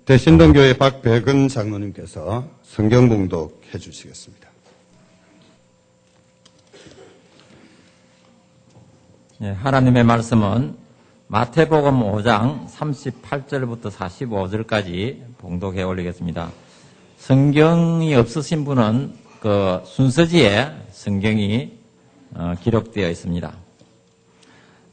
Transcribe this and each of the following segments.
대신동교회 박백은 장로님께서 성경 봉독해 주시겠습니다. 하나님의 말씀은 마태복음 5장 38절부터 45절까지 봉독해 올리겠습니다. 성경이 없으신 분은 그 순서지에 성경이 기록되어 있습니다.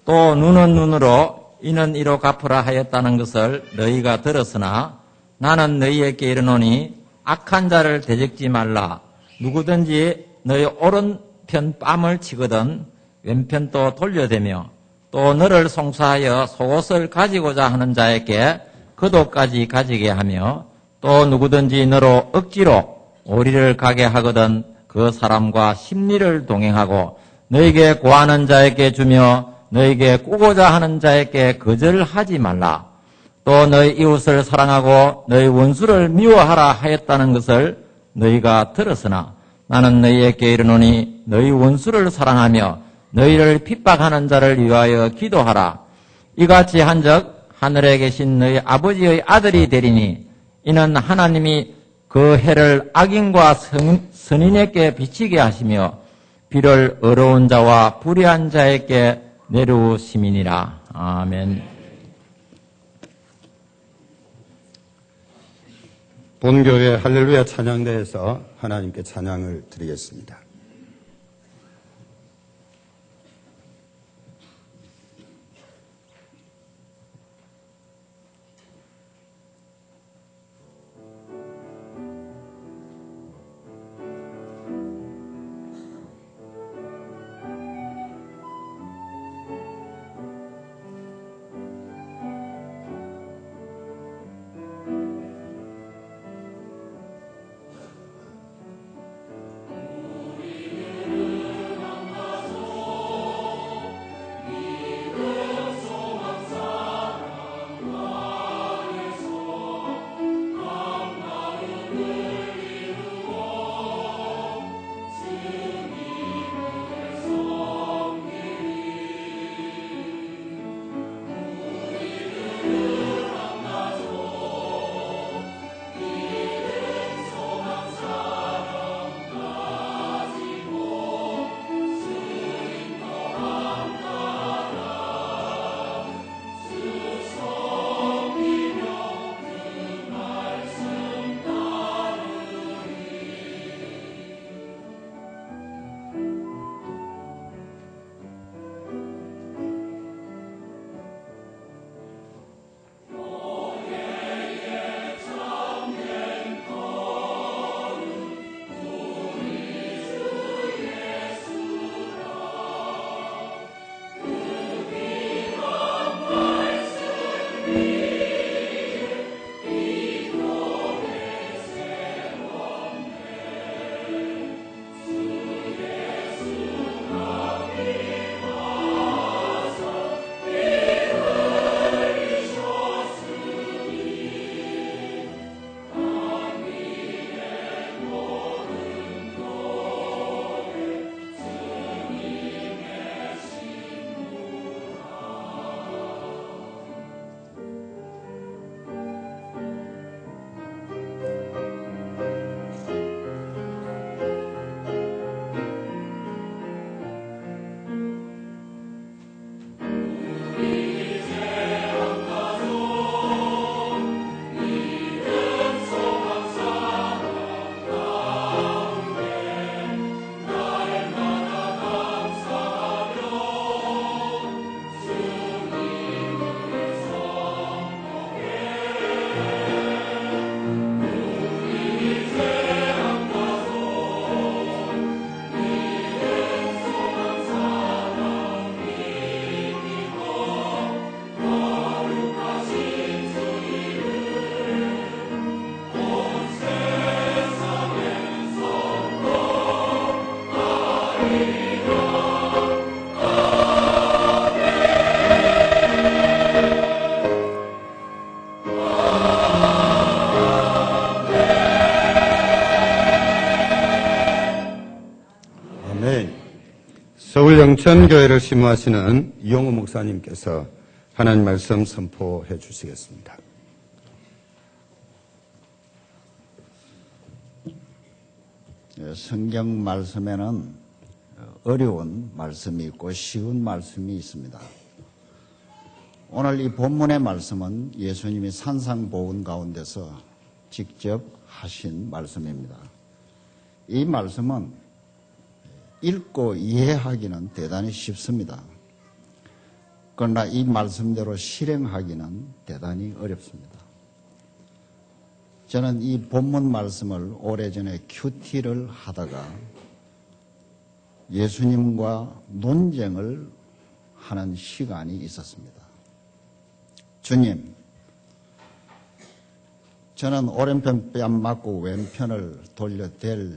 또 눈은 눈으로 이는 이로 갚으라 하였다는 것을 너희가 들었으나 나는 너희에게 이르노니 악한 자를 대적지 말라. 누구든지 너희 오른편 뺨을 치거든 왼편도 돌려대며 또 너를 송사하여 속옷을 가지고자 하는 자에게 겉옷까지 가지게 하며 또 누구든지 너로 억지로 오리를 가게 하거든 그 사람과 심리를 동행하고 너에게 구하는 자에게 주며 너에게 꾸고자 하는 자에게 거절하지 말라. 또 너희 이웃을 사랑하고 너희 원수를 미워하라 하였다는 것을 너희가 들었으나 나는 너희에게 이르노니 너희 원수를 사랑하며 너희를 핍박하는 자를 위하여 기도하라. 이같이 한즉 하늘에 계신 너희 아버지의 아들이 되리니 이는 하나님이 그 해를 악인과 선인에게 비치게 하시며 비를 어려운 자와 불의한 자에게 내려오심이니라. 아멘. 본교회 할렐루야 찬양대에서 하나님께 찬양을 드리겠습니다. 서울 영천교회를 심무하시는 이용우 목사님께서 하나님 말씀 선포해 주시겠습니다. 성경 말씀에는 어려운 말씀이 있고 쉬운 말씀이 있습니다. 오늘 이 본문의 말씀은 예수님이 산상보훈 가운데서 직접 하신 말씀입니다. 이 말씀은 읽고 이해하기는 대단히 쉽습니다. 그러나 이 말씀대로 실행하기는 대단히 어렵습니다. 저는 이 본문 말씀을 오래전에 큐티를 하다가 예수님과 논쟁을 하는 시간이 있었습니다. 주님, 저는 오른편 뺨 맞고 왼편을 돌려댈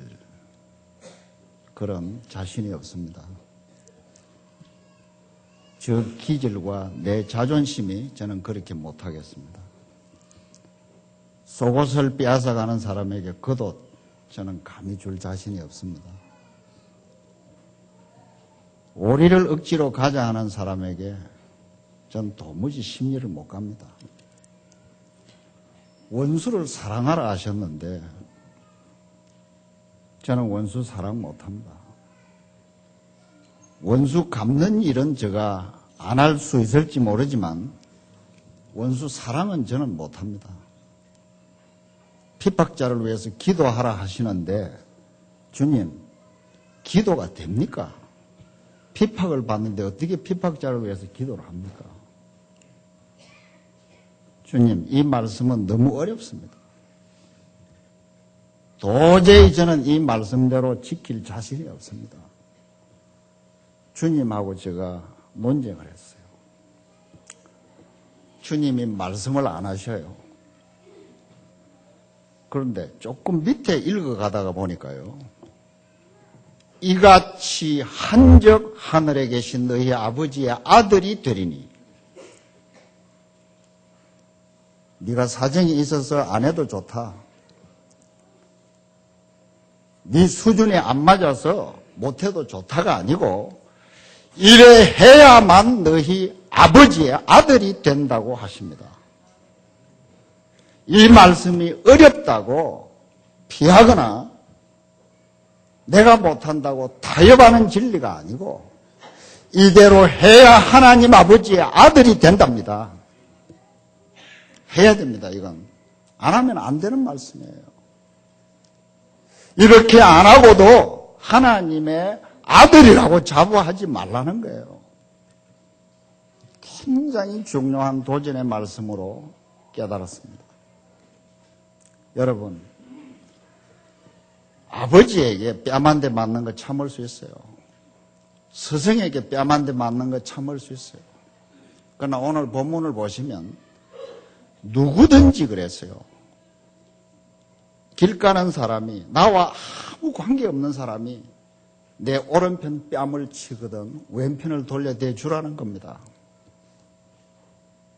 그런 자신이 없습니다. 저 기질과 내 자존심이 저는 그렇게 못하겠습니다. 속옷을 빼앗아가는 사람에게 겉옷 저는 감히 줄 자신이 없습니다. 오리를 억지로 가자 하는 사람에게 전 도무지 심리를 못 갑니다. 원수를 사랑하라 하셨는데 저는 원수 사랑 못합니다. 원수 갚는 일은 제가 안 할 수 있을지 모르지만 원수 사랑은 저는 못합니다. 핍박자를 위해서 기도하라 하시는데 주님, 기도가 됩니까? 핍박을 받는데 어떻게 핍박자를 위해서 기도를 합니까? 주님, 이 말씀은 너무 어렵습니다. 도저히 저는 이 말씀대로 지킬 자신이 없습니다. 주님하고 제가 논쟁을 했어요. 주님이 말씀을 안 하셔요. 그런데 조금 밑에 읽어가다가 보니까요. 이같이 한적 하늘에 계신 너희 아버지의 아들이 되리니 네가 사정이 있어서 안 해도 좋다. 네 수준에 안 맞아서 못해도 좋다가 아니고 이래 해야만 너희 아버지의 아들이 된다고 하십니다. 이 말씀이 어렵다고 피하거나 내가 못한다고 타협하는 진리가 아니고 이대로 해야 하나님 아버지의 아들이 된답니다. 해야 됩니다. 이건 안 하면 안 되는 말씀이에요. 이렇게 안 하고도 하나님의 아들이라고 자부하지 말라는 거예요. 굉장히 중요한 도전의 말씀으로 깨달았습니다. 여러분, 아버지에게 뺨 한 대 맞는 거 참을 수 있어요. 스승에게 뺨 한 대 맞는 거 참을 수 있어요. 그러나 오늘 본문을 보시면 누구든지 그랬어요. 길 가는 사람이, 나와 아무 관계없는 사람이 내 오른편 뺨을 치거든 왼편을 돌려대 주라는 겁니다.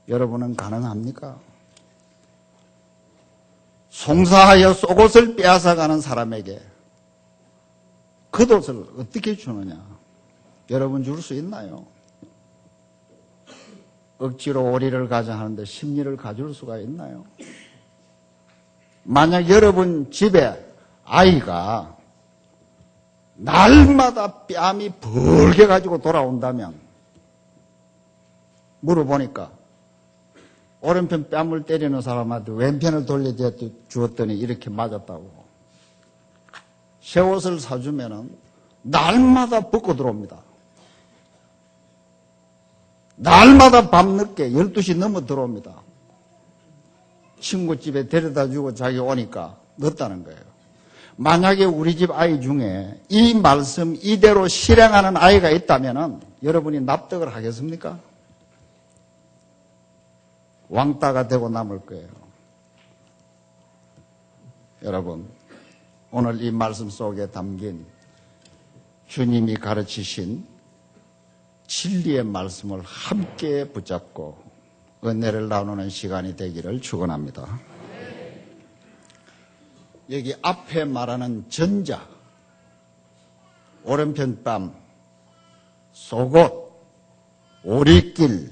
여러분은 가능합니까? 송사하여 속옷을 빼앗아가는 사람에게 겉옷을 어떻게 주느냐? 여러분 줄 수 있나요? 억지로 오리를 가자 하는데 심리를 가줄 수가 있나요? 만약 여러분 집에 아이가 날마다 뺨이 벌게 가지고 돌아온다면 물어보니까 오른편 뺨을 때리는 사람한테 왼편을 돌려주었더니 이렇게 맞았다고. 새 옷을 사주면은 날마다 벗고 들어옵니다. 날마다 밤늦게 12시 넘어 들어옵니다. 친구 집에 데려다 주고 자기 오니까 늦다는 거예요. 만약에 우리 집 아이 중에 이 말씀 이대로 실행하는 아이가 있다면 여러분이 납득을 하겠습니까? 왕따가 되고 남을 거예요. 여러분, 오늘 이 말씀 속에 담긴 주님이 가르치신 진리의 말씀을 함께 붙잡고 은혜를 나누는 시간이 되기를 축원합니다. 여기 앞에 말하는 전자, 오른편 뺨, 속옷, 오리길,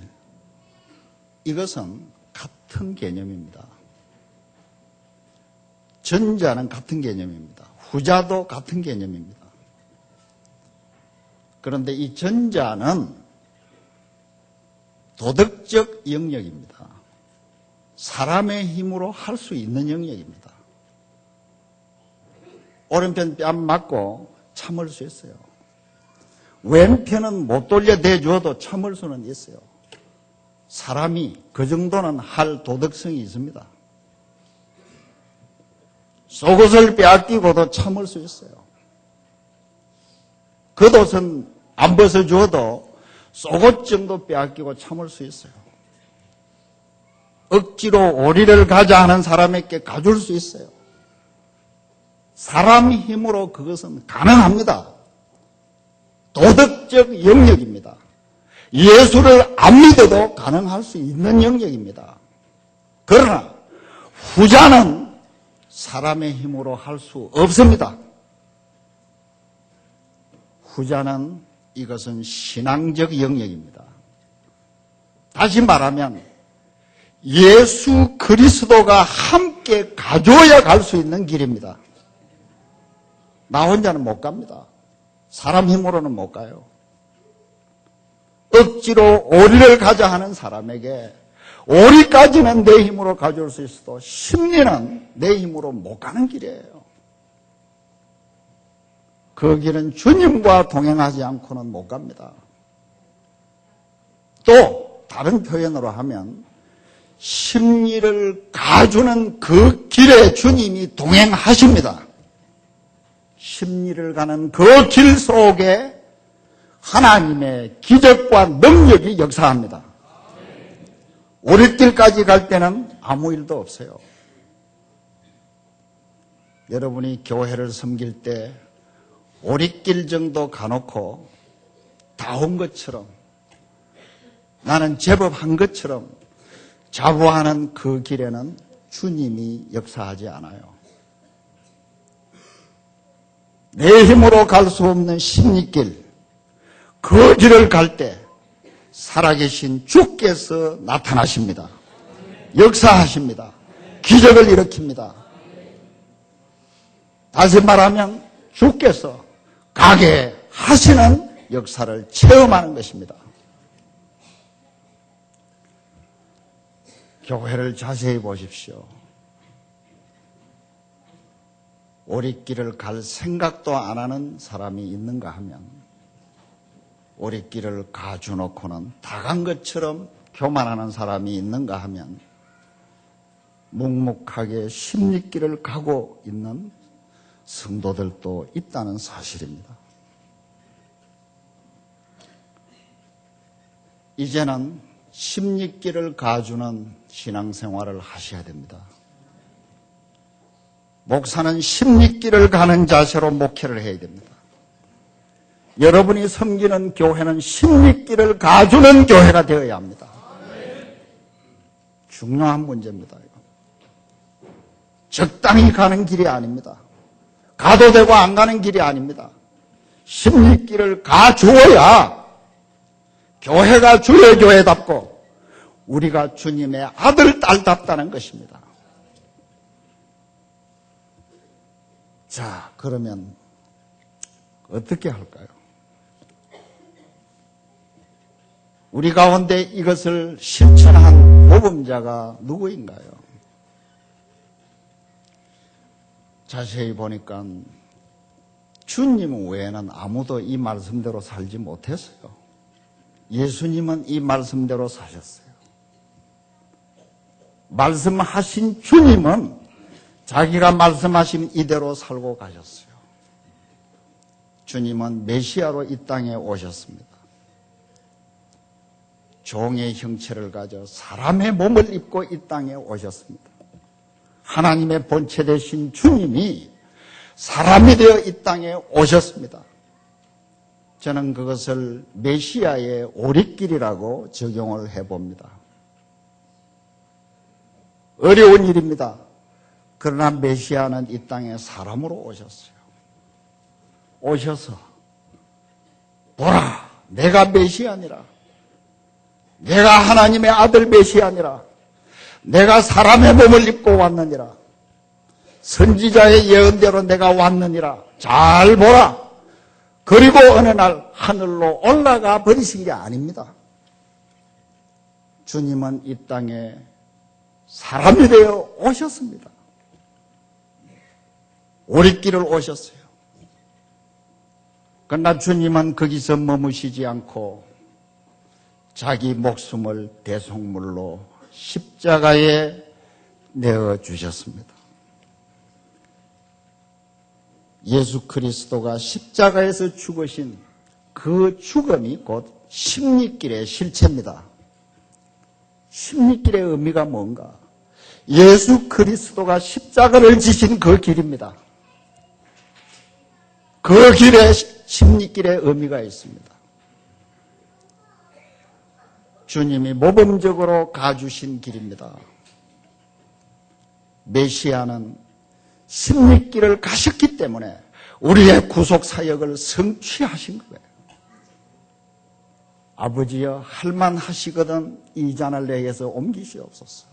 이것은 같은 개념입니다. 전자는 같은 개념입니다. 후자도 같은 개념입니다. 그런데 이 전자는 도덕적 영역입니다. 사람의 힘으로 할 수 있는 영역입니다. 오른편 뺨 맞고 참을 수 있어요. 왼편은 못 돌려 대줘도 참을 수는 있어요. 사람이 그 정도는 할 도덕성이 있습니다. 속옷을 빼앗기고도 참을 수 있어요. 겉옷은 안 벗어줘도 속옷 정도 빼앗기고 참을 수 있어요. 억지로 오리를 가자 하는 사람에게 가줄 수 있어요. 사람 힘으로 그것은 가능합니다. 도덕적 영역입니다. 예수를 안 믿어도 가능할 수 있는 영역입니다. 그러나 후자는 사람의 힘으로 할 수 없습니다. 후자는 이것은 신앙적 영역입니다. 다시 말하면 예수 그리스도가 함께 가줘야 갈 수 있는 길입니다. 나 혼자는 못 갑니다. 사람 힘으로는 못 가요. 억지로 오리를 가자 하는 사람에게 오리까지는 내 힘으로 가져올 수 있어도 심리는 내 힘으로 못 가는 길이에요. 그 길은 주님과 동행하지 않고는 못 갑니다. 또 다른 표현으로 하면 심리를 가주는 그 길에 주님이 동행하십니다. 심리를 가는 그 길 속에 하나님의 기적과 능력이 역사합니다. 오리길까지 갈 때는 아무 일도 없어요. 여러분이 교회를 섬길 때 오리길 정도 가놓고 다 온 것처럼 나는 제법 한 것처럼 자부하는 그 길에는 주님이 역사하지 않아요. 내 힘으로 갈 수 없는 심리길, 그 길을 갈 때 살아계신 주께서 나타나십니다. 역사하십니다. 기적을 일으킵니다. 다시 말하면 주께서 가게 하시는 역사를 체험하는 것입니다. 교회를 자세히 보십시오. 오리길을 갈 생각도 안 하는 사람이 있는가 하면 오리길을 가주놓고는 다 간 것처럼 교만하는 사람이 있는가 하면 묵묵하게 심리길을 가고 있는 성도들도 있다는 사실입니다. 이제는 심리길을 가주는 신앙생활을 하셔야 됩니다. 목사는 심리길을 가는 자세로 목회를 해야 됩니다. 여러분이 섬기는 교회는 심리길을 가주는 교회가 되어야 합니다. 중요한 문제입니다. 이거. 적당히 가는 길이 아닙니다. 가도 되고 안 가는 길이 아닙니다. 심리길을 가주어야 교회가 주의 교회답고 우리가 주님의 아들, 딸답다는 것입니다. 자, 그러면 어떻게 할까요? 우리 가운데 이것을 실천한 모범자가 누구인가요? 자세히 보니까 주님 외에는 아무도 이 말씀대로 살지 못했어요. 예수님은 이 말씀대로 사셨어요. 말씀하신 주님은 자기가 말씀하신 이대로 살고 가셨어요. 주님은 메시아로 이 땅에 오셨습니다. 종의 형체를 가져 사람의 몸을 입고 이 땅에 오셨습니다. 하나님의 본체 되신 주님이 사람이 되어 이 땅에 오셨습니다. 저는 그것을 메시아의 오리길이라고 적용을 해봅니다. 어려운 일입니다. 그러나 메시아는 이 땅에 사람으로 오셨어요. 오셔서 보라, 내가 메시아니라. 내가 하나님의 아들 메시아니라. 내가 사람의 몸을 입고 왔느니라. 선지자의 예언대로 내가 왔느니라. 잘 보라. 그리고 어느 날 하늘로 올라가 버리신 게 아닙니다. 주님은 이 땅에 사람이 되어 오셨습니다. 우리길을 오셨어요. 그러나 주님은 거기서 머무시지 않고 자기 목숨을 대속물로 십자가에 내어주셨습니다. 예수 그리스도가 십자가에서 죽으신 그 죽음이 곧 십리길의 실체입니다. 십리길의 의미가 뭔가? 예수 그리스도가 십자가를 지신 그 길입니다. 그 길에 십리길의 의미가 있습니다. 주님이 모범적으로 가주신 길입니다. 메시아는 십리길을 가셨기 때문에 우리의 구속 사역을 성취하신 거예요. 아버지여 할만하시거든 이 잔을 내게서 옮기시옵소서.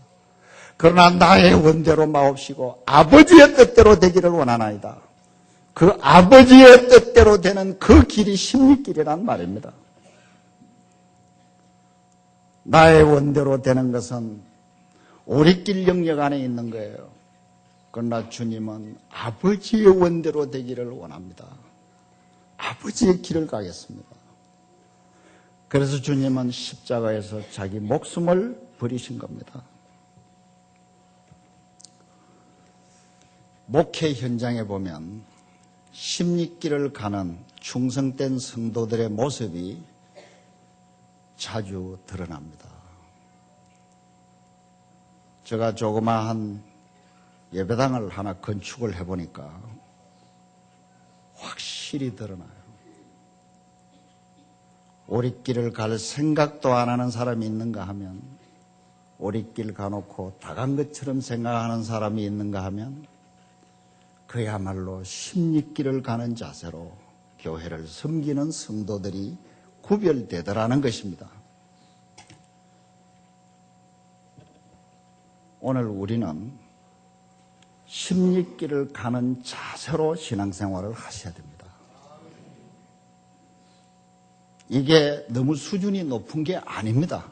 그러나 나의 원대로 마옵시고 아버지의 뜻대로 되기를 원하나이다. 그 아버지의 뜻대로 되는 그 길이 십리길이란 말입니다. 나의 원대로 되는 것은 우리길 영역 안에 있는 거예요. 그러나 주님은 아버지의 원대로 되기를 원합니다. 아버지의 길을 가겠습니다. 그래서 주님은 십자가에서 자기 목숨을 버리신 겁니다. 목회 현장에 보면 십리길을 가는 충성된 성도들의 모습이 자주 드러납니다. 제가 조그마한 예배당을 하나 건축을 해보니까 확실히 드러나요. 오리길을 갈 생각도 안 하는 사람이 있는가 하면, 오리길 가놓고 다 간 것처럼 생각하는 사람이 있는가 하면, 그야말로 십리길을 가는 자세로 교회를 섬기는 성도들이 구별되더라는 것입니다. 오늘 우리는 십리길을 가는 자세로 신앙생활을 하셔야 됩니다. 이게 너무 수준이 높은 게 아닙니다.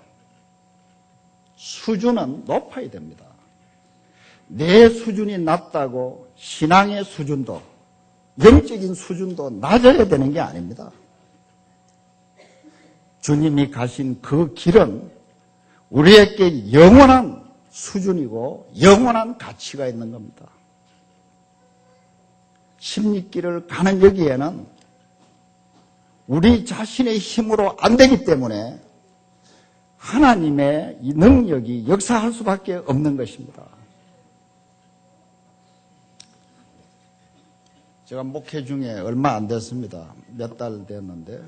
수준은 높아야 됩니다. 내 수준이 낮다고 신앙의 수준도, 영적인 수준도 낮아야 되는 게 아닙니다. 주님이 가신 그 길은 우리에게 영원한 수준이고 영원한 가치가 있는 겁니다. 십리길을 가는 여기에는 우리 자신의 힘으로 안 되기 때문에 하나님의 이 능력이 역사할 수밖에 없는 것입니다. 제가 목회 중에 얼마 안 됐습니다. 몇 달 됐는데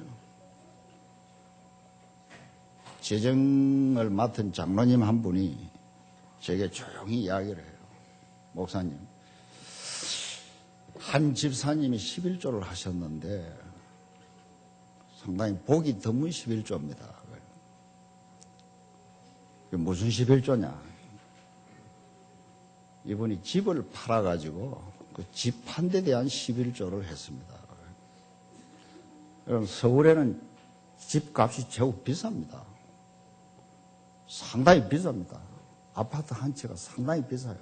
재정을 맡은 장로님 한 분이 제게 조용히 이야기를 해요. 목사님, 한 집사님이 11조를 하셨는데 상당히 복이 드문 11조입니다. 무슨 11조냐? 이분이 집을 팔아가지고 그 집 한 대 대한 11조를 했습니다. 여러분, 서울에는 집값이 매우 비쌉니다. 상당히 비쌉니다. 아파트 한 채가 상당히 비싸요.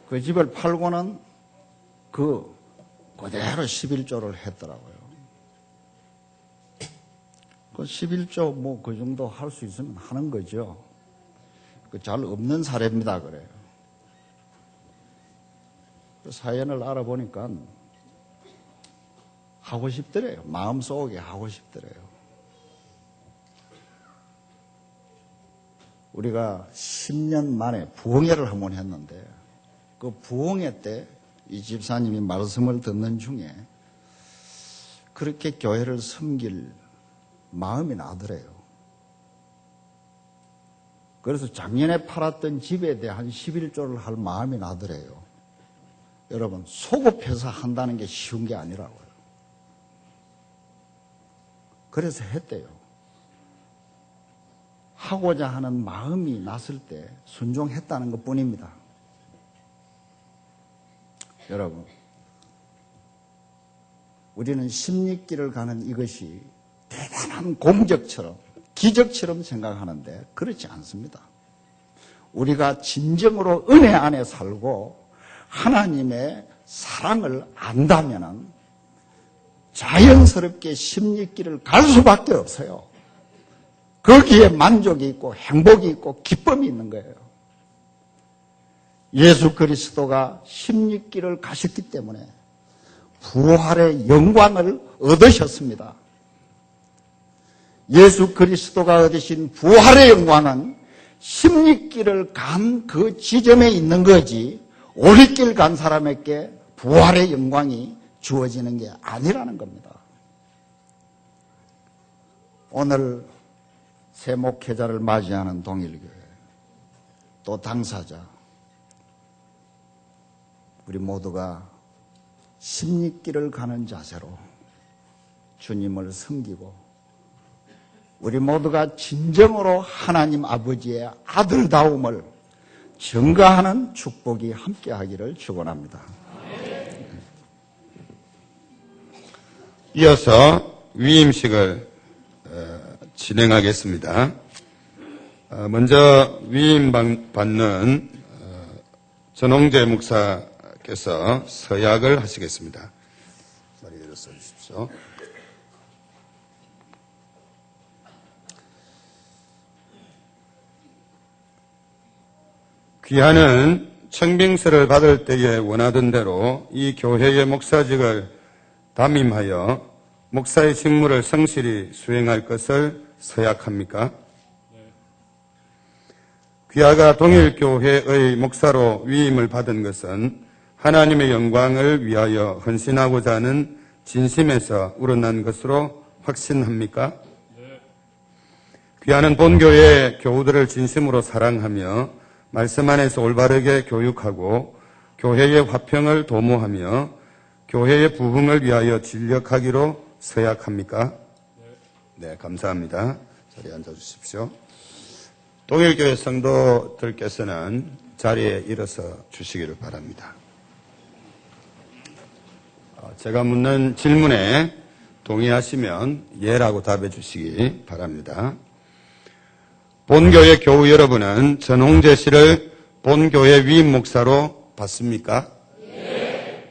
그 집을 팔고는 그대로 11조를 했더라고요. 그 11조 뭐 그 정도 할 수 있으면 하는 거죠. 그 잘 없는 사례입니다. 그래요. 그 사연을 알아보니까 하고 싶더래요. 마음속에 하고 싶더래요. 우리가 10년 만에 부흥회를 한번 했는데 그 부흥회 때 이 집사님이 말씀을 듣는 중에 그렇게 교회를 섬길 마음이 나더래요. 그래서 작년에 팔았던 집에 대한 11조를 할 마음이 나더래요. 여러분, 소급해서 한다는 게 쉬운 게 아니라고요. 그래서 했대요. 하고자 하는 마음이 났을 때 순종했다는 것 뿐입니다. 여러분, 우리는 십리길을 가는 이것이 대단한 공적처럼, 기적처럼 생각하는데 그렇지 않습니다. 우리가 진정으로 은혜 안에 살고 하나님의 사랑을 안다면은 자연스럽게 십리길을 갈 수밖에 없어요. 거기에 만족이 있고 행복이 있고 기쁨이 있는 거예요. 예수 그리스도가 십리길을 가셨기 때문에 부활의 영광을 얻으셨습니다. 예수 그리스도가 얻으신 부활의 영광은 십리길을 간 그 지점에 있는 거지 오리길 간 사람에게 부활의 영광이 주어지는 게 아니라는 겁니다. 오늘 새 목회자를 맞이하는 동일교회, 또 당사자, 우리 모두가 십리길을 가는 자세로 주님을 섬기고 우리 모두가 진정으로 하나님 아버지의 아들다움을 증거하는 축복이 함께하기를 축원합니다. 이어서 위임식을 진행하겠습니다. 먼저 위임 받는 전홍재 목사께서 서약을 하시겠습니다. 자리에 일어서 주십시오. 귀하는 청빙서를 받을 때에 원하던 대로 이 교회의 목사직을 담임하여 목사의 직무를 성실히 수행할 것을 서약합니까? 귀하가 동일교회의 목사로 위임을 받은 것은 하나님의 영광을 위하여 헌신하고자 하는 진심에서 우러난 것으로 확신합니까? 귀하는 본교회 교우들을 진심으로 사랑하며 말씀 안에서 올바르게 교육하고 교회의 화평을 도모하며 교회의 부흥을 위하여 진력하기로 서약합니까? 네, 감사합니다. 자리에 앉아주십시오. 동일교회 성도들께서는 자리에 일어서 주시기를 바랍니다. 제가 묻는 질문에 동의하시면 예라고 답해 주시기 바랍니다. 본교회 교우 여러분은 전홍재 씨를 본교회 위임 목사로 받습니까? 네.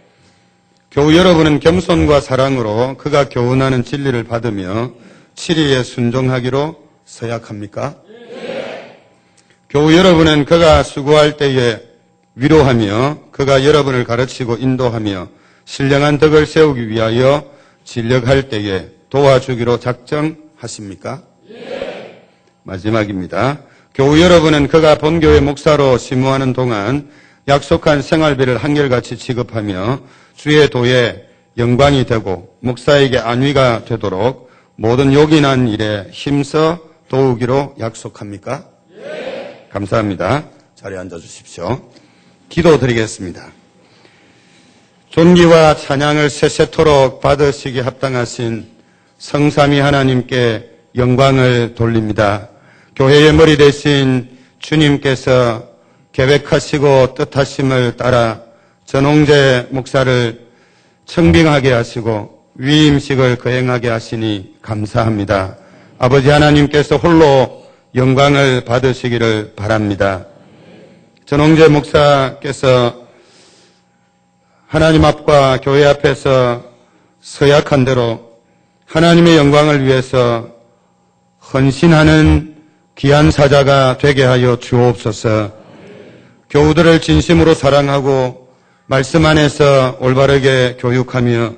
교우 여러분은 겸손과 사랑으로 그가 교훈하는 진리를 받으며 치리에 순종하기로 서약합니까? 네. 교우 여러분은 그가 수고할 때에 위로하며 그가 여러분을 가르치고 인도하며 신령한 덕을 세우기 위하여 진력할 때에 도와주기로 작정하십니까? 네. 마지막입니다. 교우 여러분은 그가 본교회 목사로 심무하는 동안 약속한 생활비를 한결같이 지급하며 주의 도에 영광이 되고 목사에게 안위가 되도록 모든 요긴한 일에 힘써 도우기로 약속합니까? 네. 감사합니다. 자리에 앉아주십시오. 기도드리겠습니다. 존귀와 찬양을 세세토록 받으시기 합당하신 성삼위 하나님께 영광을 돌립니다. 교회의 머리 대신 주님께서 계획하시고 뜻하심을 따라 전홍재 목사를 청빙하게 하시고 위임식을 거행하게 하시니 감사합니다. 아버지 하나님께서 홀로 영광을 받으시기를 바랍니다. 전홍재 목사께서 하나님 앞과 교회 앞에서 서약한 대로 하나님의 영광을 위해서 헌신하는 귀한 사자가 되게 하여 주옵소서. 교우들을 진심으로 사랑하고 말씀 안에서 올바르게 교육하며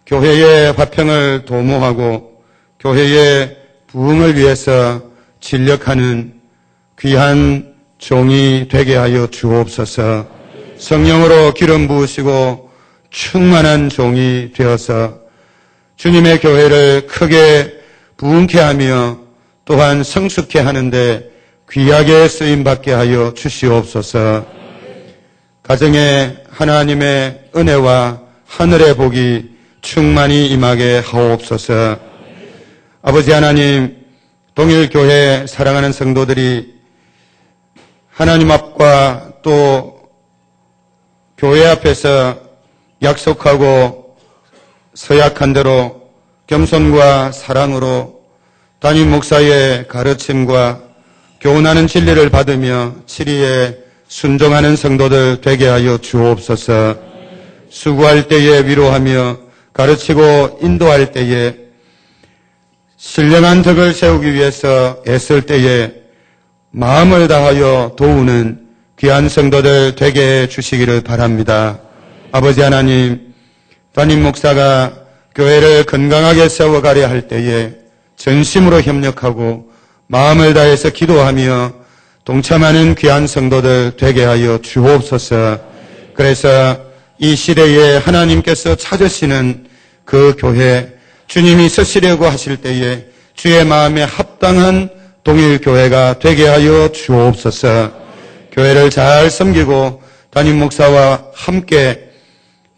교회의 화평을 도모하고 교회의 부흥을 위해서 진력하는 귀한 종이 되게 하여 주옵소서. 성령으로 기름 부으시고 충만한 종이 되어서 주님의 교회를 크게 부흥케 하며 또한 성숙케 하는데 귀하게 쓰임받게 하여 주시옵소서. 가정에 하나님의 은혜와 하늘의 복이 충만히 임하게 하옵소서. 아버지 하나님, 동일교회 사랑하는 성도들이 하나님 앞과 또 교회 앞에서 약속하고 서약한 대로 겸손과 사랑으로 담임 목사의 가르침과 교훈하는 진리를 받으며 치리에 순종하는 성도들 되게 하여 주옵소서. 수고할 때에 위로하며 가르치고 인도할 때에 신령한 덕을 세우기 위해서 애쓸 때에 마음을 다하여 도우는 귀한 성도들 되게 해주시기를 바랍니다. 아버지 하나님, 담임 목사가 교회를 건강하게 세워가려 할 때에 전심으로 협력하고 마음을 다해서 기도하며 동참하는 귀한 성도들 되게 하여 주옵소서. 그래서 이 시대에 하나님께서 찾으시는 그 교회, 주님이 쓰시려고 하실 때에 주의 마음에 합당한 동일교회가 되게 하여 주옵소서. 교회를 잘 섬기고 담임 목사와 함께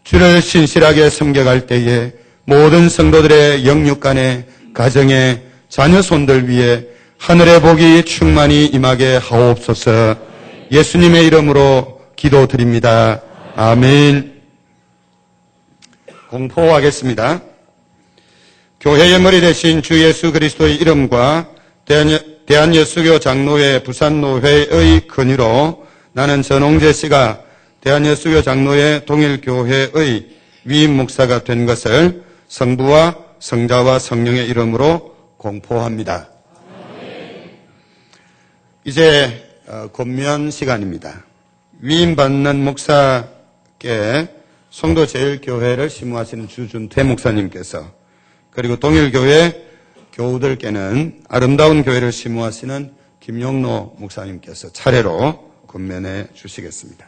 주를 신실하게 섬겨갈 때에 모든 성도들의 영육간의 가정의 자녀 손들 위에 하늘의 복이 충만히 임하게 하옵소서. 예수님의 이름으로 기도드립니다. 아멘. 공포하겠습니다. 교회의 머리 대신 주 예수 그리스도의 이름과 대한예수교 장로회 부산노회의 건의로 나는 전홍재 씨가 대한예수교 장로회 동일교회의 위임 목사가 된 것을 성부와 성자와 성령의 이름으로 공포합니다. 이제 권면 시간입니다. 위임받는 목사께 송도제일교회를 심우하시는 주준태 목사님께서, 그리고 동일교회 교우들께는 아름다운 교회를 심우하시는 김용로 목사님께서 차례로 권면해 주시겠습니다.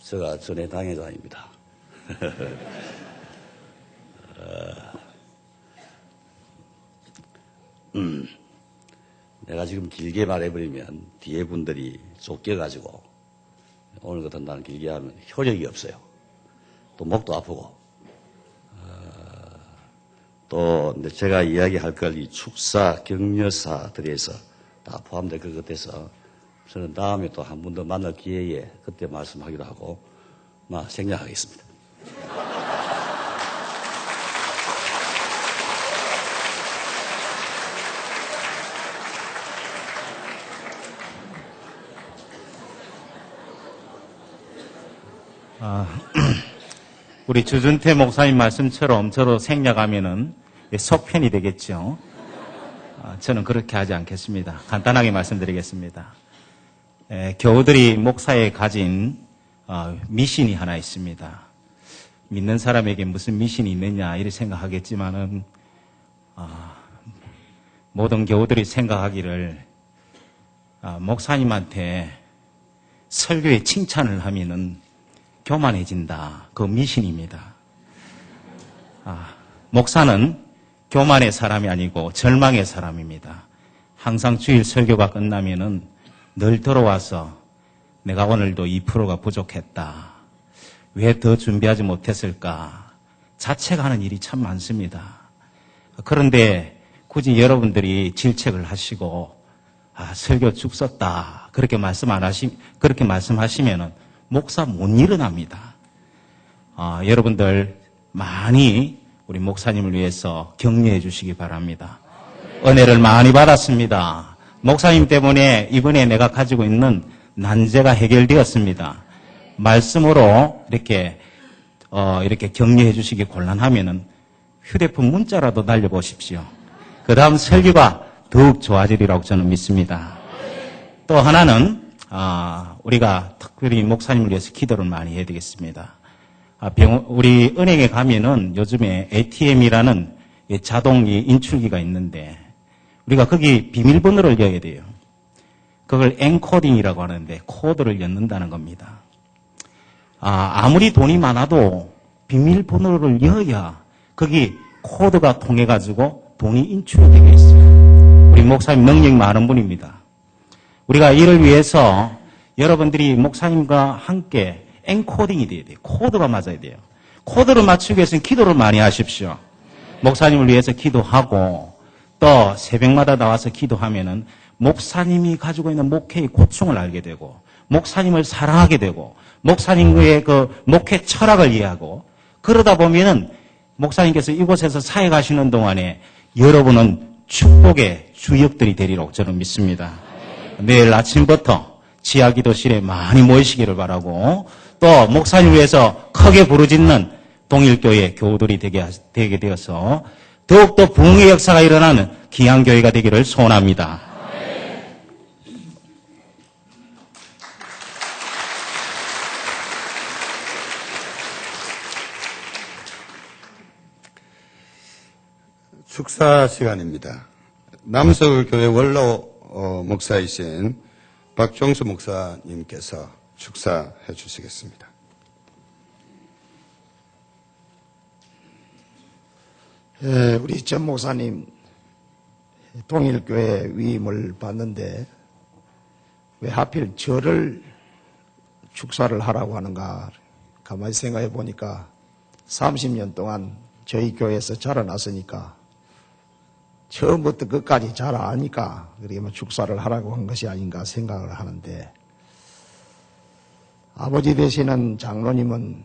제가 전에 당회장입니다. 내가 지금 길게 말해버리면 뒤에 분들이 쫓겨가지고 오늘 같은 날 길게 하면 효력이 없어요. 또 목도 아프고. 또 제가 이야기할 걸 이 축사, 격려사들에서 다 포함될 것 같아서 저는 다음에 또 한 번 더 만날 기회에 그때 말씀하기로 하고 생략하겠습니다. 우리 주준태 목사님 말씀처럼 저로 생략하면은 속편이 되겠죠. 저는 그렇게 하지 않겠습니다. 간단하게 말씀드리겠습니다. 교우들이 목사에 가진 미신이 하나 있습니다. 믿는 사람에게 무슨 미신이 있느냐 이렇게 생각하겠지만은 모든 교우들이 생각하기를 목사님한테 설교에 칭찬을 하면은 교만해진다. 그 미신입니다. 목사는 교만의 사람이 아니고 절망의 사람입니다. 항상 주일 설교가 끝나면은 늘 들어와서 내가 오늘도 2%가 부족했다. 왜 더 준비하지 못했을까? 자책하는 일이 참 많습니다. 그런데 굳이 여러분들이 질책을 하시고 설교 죽 썼다. 그렇게 말씀하시면은 목사 못 일어납니다. 여러분들 많이 우리 목사님을 위해서 격려해 주시기 바랍니다. 은혜를 많이 받았습니다. 목사님 때문에 이번에 내가 가지고 있는 난제가 해결되었습니다. 말씀으로 이렇게 격려해 주시기 곤란하면은 휴대폰 문자라도 날려보십시오. 그 다음 설교가 더욱 좋아지리라고 저는 믿습니다. 또 하나는 우리가 특별히 목사님을 위해서 기도를 많이 해야 되겠습니다. 우리 은행에 가면은 요즘에 ATM이라는 자동 인출기가 있는데 우리가 거기 비밀번호를 넣어야 돼요. 그걸 엔코딩이라고 하는데 코드를 넣는다는 겁니다. 아무리 돈이 많아도 비밀번호를 넣어야 거기 코드가 통해가지고 돈이 인출이 되게 있어요. 우리 목사님 능력 많은 분입니다. 우리가 이를 위해서 여러분들이 목사님과 함께 엔코딩이 돼야 돼요. 코드가 맞아야 돼요. 코드를 맞추기 위해서는 기도를 많이 하십시오. 목사님을 위해서 기도하고 또 새벽마다 나와서 기도하면은 목사님이 가지고 있는 목회의 고충을 알게 되고 목사님을 사랑하게 되고 목사님의 그 목회 철학을 이해하고 그러다 보면은 목사님께서 이곳에서 사역하시는 동안에 여러분은 축복의 주역들이 되리라고 저는 믿습니다. 내일 아침부터 지하기도실에 많이 모이시기를 바라고 또 목사님 위해서 크게 부르짖는 동일교회 교우들이 되게 되어서 더욱더 부흥의 역사가 일어나는 귀한 교회가 되기를 소원합니다. 축사 시간입니다. 남서울교회 원로 목사이신 박종수 목사님께서 축사해 주시겠습니다. 우리 전 목사님 동일교회 위임을 받는데 왜 하필 저를 축사를 하라고 하는가 가만히 생각해 보니까 30년 동안 저희 교회에서 자라났으니까 처음부터 끝까지 잘 아니까 그러면 축사를 하라고 한 것이 아닌가 생각을 하는데 아버지 되시는 장로님은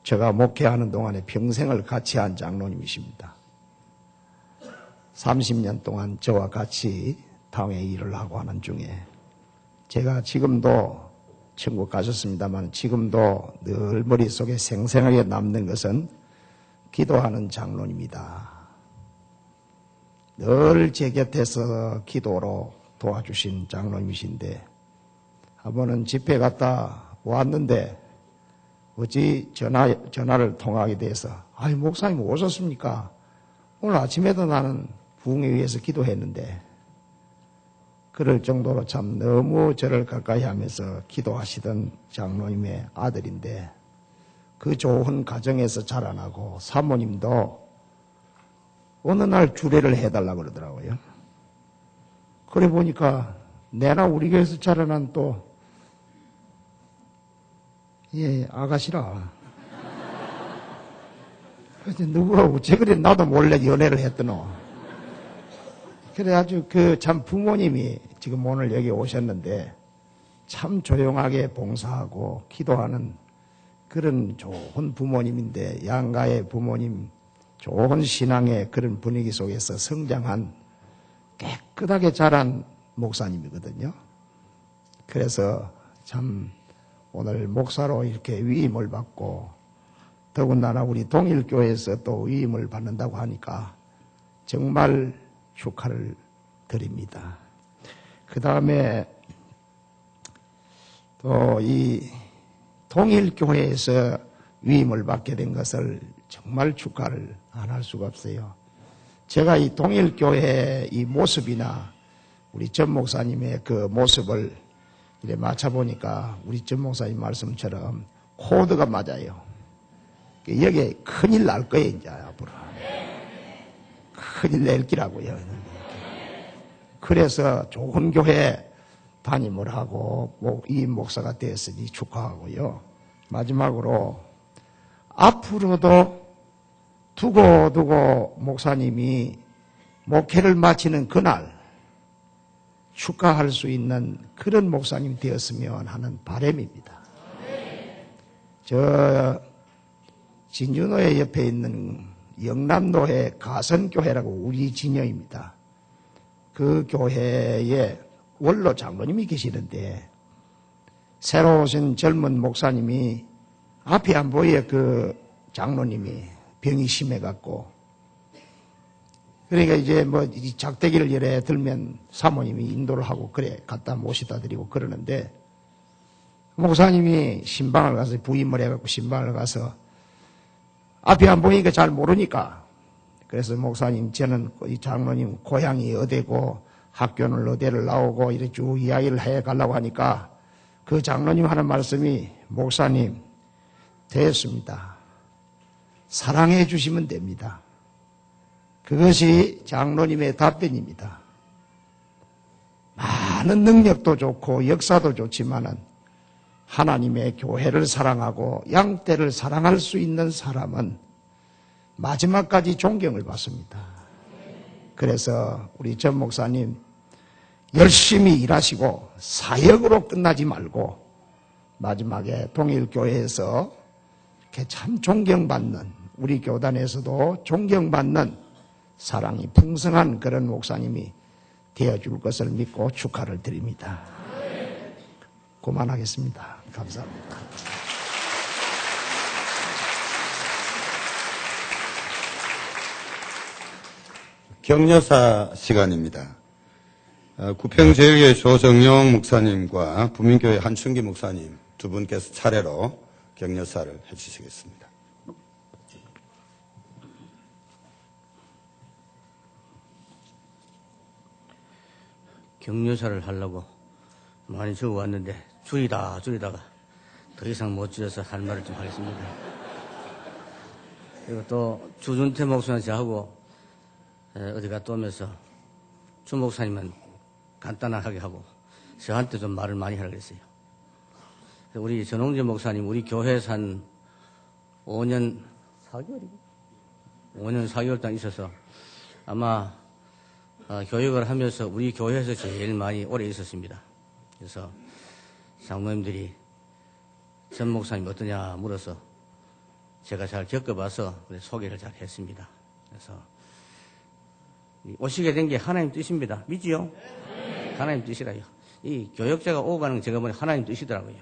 제가 목회하는 동안에 평생을 같이 한 장로님이십니다. 30년 동안 저와 같이 당회 일을 하고 하는 중에 제가 지금도 천국 가셨습니다만 지금도 늘 머릿속에 생생하게 남는 것은 기도하는 장로님이다. 늘 제 곁에서 기도로 도와주신 장로님이신데 한 번은 집회 갔다 왔는데 어찌 전화를 통하게 돼서 아이 목사님 오셨습니까? 오늘 아침에도 나는 부흥에 위해서 기도했는데 그럴 정도로 참 너무 저를 가까이 하면서 기도하시던 장로님의 아들인데 그 좋은 가정에서 자라나고 사모님도 어느 날 주례를 해달라고 그러더라고요. 그래 보니까 내나 우리 교회에서 자라난 또 아가씨라. 그래서 누구가 어째 그래 나도 몰래 연애를 했더노. 그래 아주 그 참 부모님이 지금 오늘 여기 오셨는데 참 조용하게 봉사하고 기도하는 그런 좋은 부모님인데 양가의 부모님 좋은 신앙의 그런 분위기 속에서 성장한 깨끗하게 자란 목사님이거든요. 그래서 참 오늘 목사로 이렇게 위임을 받고 더군다나 우리 동일교회에서 또 위임을 받는다고 하니까 정말 축하를 드립니다. 그 다음에 또 이 동일교회에서 위임을 받게 된 것을 정말 축하를 안 할 수가 없어요. 제가 이 동일교회의 이 모습이나 우리 전 목사님의 그 모습을 이래 맞춰보니까 우리 전 목사님 말씀처럼 코드가 맞아요. 여기에 큰일 날 거예요, 이제 앞으로. 큰일 낼 기라고요. 그래서 좋은 교회 담임을 하고 이 목사가 되었으니 축하하고요. 마지막으로 앞으로도 두고두고 목사님이 목회를 마치는 그날 축하할 수 있는 그런 목사님 되었으면 하는 바람입니다. 저 진주노회 옆에 있는 영남노회 가선교회라고 우리 진영입니다. 그 교회에 원로 장로님이 계시는데 새로 오신 젊은 목사님이 앞이 안 보여 그 장로님이 병이 심해갖고 그러니까 이제 뭐 작대기를 열에 들면 사모님이 인도를 하고 그래 갖다 모시다 드리고 그러는데 목사님이 신방을 가서 부임을 해갖고 신방을 가서 앞이 안 보이니까 잘 모르니까 그래서 목사님 저는 이 장로님 고향이 어디고 학교는 어디를 나오고 이렇게 쭉 이야기를 해 가려고 하니까 그 장로님 하는 말씀이 목사님 됐습니다. 사랑해 주시면 됩니다. 그것이 장로님의 답변입니다. 많은 능력도 좋고 역사도 좋지만은 하나님의 교회를 사랑하고 양떼를 사랑할 수 있는 사람은 마지막까지 존경을 받습니다. 그래서 우리 전 목사님 열심히 일하시고 사역으로 끝나지 말고 마지막에 동일교회에서 이렇게 참 존경받는, 우리 교단에서도 존경받는 사랑이 풍성한 그런 목사님이 되어줄 것을 믿고 축하를 드립니다. 그만하겠습니다. 감사합니다. 격려사 시간입니다. 구평제일교회 조정용 목사님과 부민교회 한춘기 목사님 두 분께서 차례로 격려사를 해주시겠습니다. 격려사를 하려고 많이 적어왔는데 줄이다가 더 이상 못 줄여서 할 말을 좀 하겠습니다. 그리고 또 주준태 목사님 저하고 어디 갔다 오면서 주 목사님은 간단하게 하고 저한테 좀 말을 많이 하라 그랬어요. 우리 전홍재 목사님 우리 교회에서 한 5년 4개월 동안 있어서 아마 교육을 하면서 우리 교회에서 제일 많이 오래 있었습니다. 그래서 장로님들이 전 목사님 어떠냐 물어서 제가 잘 겪어봐서 소개를 잘 했습니다. 그래서 오시게 된 게 하나님 뜻입니다. 믿지요? 하나님 뜻이라요. 이 교역자가 오고 가는 게 제가 보니 하나님 뜻이더라고요.